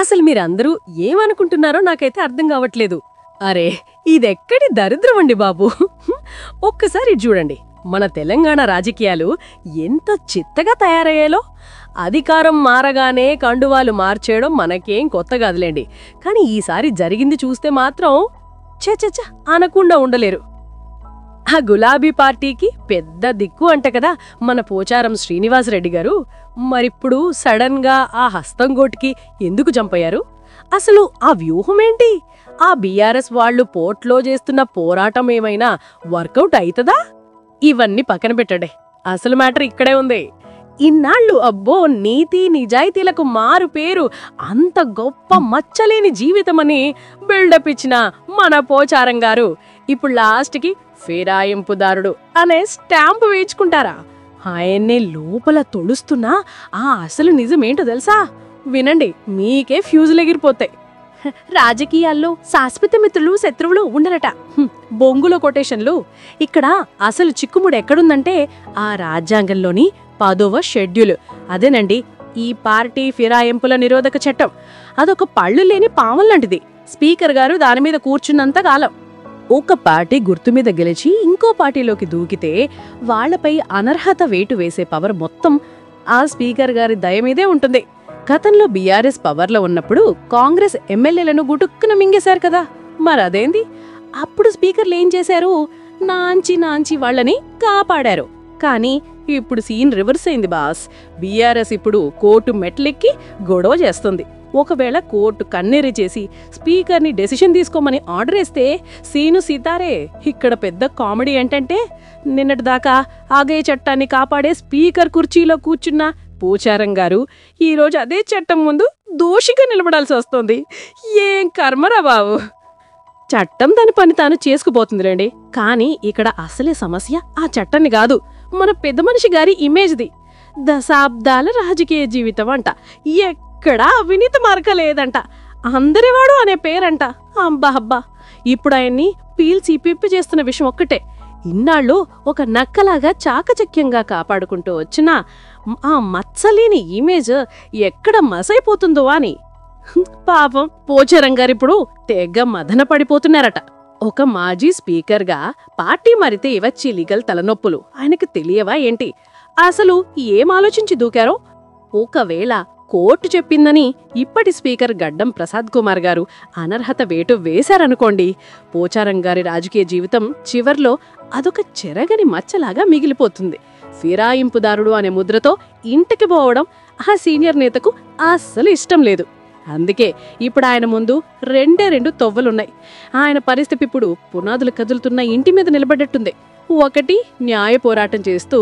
అసలు మీరందరూ ఏమనుకుంటున్నారో నాకైతే అర్థం కావట్లేదు. అరే, ఇదెక్కడి దరిద్రమండి బాబు. ఒక్కసారి చూడండి, మన తెలంగాణ రాజకీయాలు ఎంత చిత్తగా తయారయ్యాలో. అధికారం మారగానే కండువాలు మార్చేయడం మనకేం కొత్త కాదులేండి. కానీ ఈసారి జరిగింది చూస్తే మాత్రం చచచ అనకుండా ఉండలేరు. ఆ గులాబీ పార్టీకి పెద్ద దిక్కు అంట కదా మన పోచారం శ్రీనివాసరెడ్డి గారు. మరిప్పుడు సడన్ గా ఆ హస్తంగోటికి ఎందుకు చంపయ్యారు? అసలు ఆ వ్యూహమేంటి? ఆ బీఆర్ఎస్ వాళ్లు పోర్ట్లో చేస్తున్న పోరాటం ఏమైనా వర్కౌట్ అయితదా? ఇవన్నీ పక్కన పెట్టండి, అసలు మ్యాటర్ ఇక్కడే ఉంది. ఇన్నాళ్ళు అబ్బో నీతి నిజాయితీలకు మారు పేరు, అంత గొప్ప మచ్చలేని జీవితమని బిల్డప్ ఇచ్చిన మన పోచారం గారు ఇప్పుడు లాస్ట్కి ఫిరాయింపుదారుడు అనే స్టాంపు వేయించుకుంటారా? ఆయన్నే లోపల తొలుస్తున్నా ఆ అసలు నిజమేంటో తెలుసా? వినండి, మీకే ఫ్యూజులు ఎగిరిపోతాయి. రాజకీయాల్లో శాశ్వత మిత్రులు శత్రువులు ఉండరట. బొంగుల కొటేషన్లు. ఇక్కడ అసలు చిక్కుముడు ఎక్కడుందంటే ఆ రాజ్యాంగంలోని 10వ షెడ్యూల్. అదేనండి ఈ పార్టీ ఫిరాయింపుల నిరోధక చట్టం. అదొక పళ్ళు లేని పాములాంటిది. స్పీకర్ గారు దానిమీద కూర్చున్నంత కాలం ఒక పార్టీ గుర్తుమీద గెలిచి ఇంకో పార్టీలోకి దూకితే వాళ్లపై అనర్హత వేటు వేసే పవర్ మొత్తం ఆ స్పీకర్ గారి దయమీదే ఉంటుంది. గతంలో బీఆర్ఎస్ పవర్లో ఉన్నప్పుడు కాంగ్రెస్ ఎమ్మెల్యేలను గుటుక్కున మింగేశారు కదా. మరదేంది? అప్పుడు స్పీకర్లు ఏం చేశారు? నాంచి వాళ్ళని కాపాడారు. కానీ ఇప్పుడు సీన్ రివర్స్ అయింది బాస్. బీఆర్ఎస్ ఇప్పుడు కోర్టు మెట్లెక్కి గొడవ చేస్తుంది. ఒకవేళ కోర్టు కన్నెరి చేసి స్పీకర్ని డెసిషన్ తీసుకోమని ఆర్డర్ వేస్తే సీను సీతారే. ఇక్కడ పెద్ద కామెడీ ఏంటంటే నిన్నటిదాకా ఆగే చట్టాన్ని కాపాడే స్పీకర్ కుర్చీలో కూర్చున్న పోచారం గారు ఈరోజు అదే చట్టం ముందు దోషిగా నిలబడాల్సి వస్తోంది. ఏం కర్మరా బాబు. చట్టం తన పని తాను చేసుకుపోతుందిలేండి. కానీ ఇక్కడ అసలే సమస్య ఆ చట్టాన్ని కాదు, మన పెద్ద మనిషి గారి ఇమేజ్ది. దశాబ్దాల రాజకీయ జీవితం అంట, ఎక్కడా అవినీతి మార్కలేదంట, అందరివాడు అనే పేరంట. అబ్బా అబ్బా, ఇప్పుడు ఆయన్ని పీల్చి పిప్పి చేస్తున్న విషయం ఒక్కటే, ఇన్నాళ్ళు ఒక నక్కలాగా చాకచక్యంగా కాపాడుకుంటూ వచ్చిన ఆ మచ్చలేని ఇమేజ్ ఎక్కడ మసైపోతుందో అని. పాపం పోచారం గారిప్పుడు తెగ మదన పడిపోతున్నారట. ఒక మాజీ స్పీకర్గా పార్టీ మారితే ఇవచ్చి లీగల్ తలనొప్పులు ఆయనకి తెలియవా ఏంటి? అసలు ఏం ఆలోచించి దూకారో? ఒకవేళ కోర్టు చెప్పిందని ఇప్పటి స్పీకర్ గడ్డం ప్రసాద్ కుమార్ గారు అనర్హత వేటు వేశారనుకోండి, పోచారం గారి రాజకీయ జీవితం చివర్లో అదొక చెరగని మచ్చలాగా మిగిలిపోతుంది. ఫిరాయింపుదారుడు అనే ముద్రతో ఇంటికి పోవడం ఆ సీనియర్ నేతకు అస్సలు ఇష్టం లేదు. అందుకే ఇప్పుడు ఆయన ముందు రెండు తొవ్వలున్నాయి. ఆయన పరిస్థితి ఇప్పుడు పునాదులు కదులుతున్న ఇంటి మీద నిలబడ్డట్టుంది. ఒకటి న్యాయ పోరాటం చేస్తూ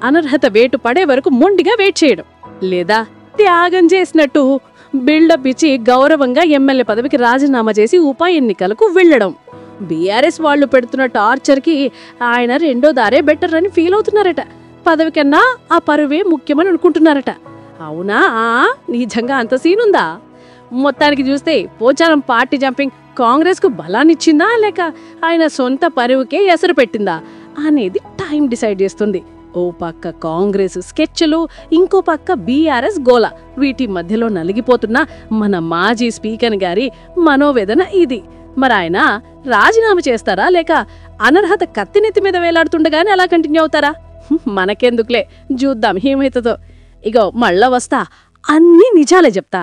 అనర్హత వేటు పడే వరకు మొండిగా వెయిట్ చేయడం, లేదా త్యాగం చేసినట్టు బిల్డప్ ఇచ్చి గౌరవంగా ఎమ్మెల్యే పదవికి రాజీనామా చేసి ఉప ఎన్నికలకు వెళ్లడం. బీఆర్ఎస్ వాళ్లు పెడుతున్న టార్చర్కి ఆయన రెండో దారే బెటర్ అని ఫీల్ అవుతున్నారట. పదవి కన్నా ఆ పరువే ముఖ్యమని అనుకుంటున్నారట. అవునా? నిజంగా అంత సీనుందా? మొత్తానికి చూస్తే పోచారం పార్టీ జంపింగ్ కాంగ్రెస్కు బలాన్నిచ్చిందా లేక ఆయన సొంత పరువుకే ఎసరు పెట్టిందా అనేది టైం డిసైడ్ చేస్తుంది. ఓ పక్క కాంగ్రెస్ స్కెచ్లు, ఇంకో పక్క బీఆర్ఎస్ గోల. వీటి మధ్యలో నలిగిపోతున్న మన మాజీ స్పీకర్ గారి మనోవేదన ఇది. మరాయన రాజీనామా చేస్తారా లేక అనర్హత కత్తినెత్తి మీద వేలాడుతుండగానే అలా కంటిన్యూ అవుతారా? మనకెందుకులే, చూద్దాం ఏమైతుందో. ఇగో మళ్ళా వస్తా, అన్నీ నిజాలే చెప్తా.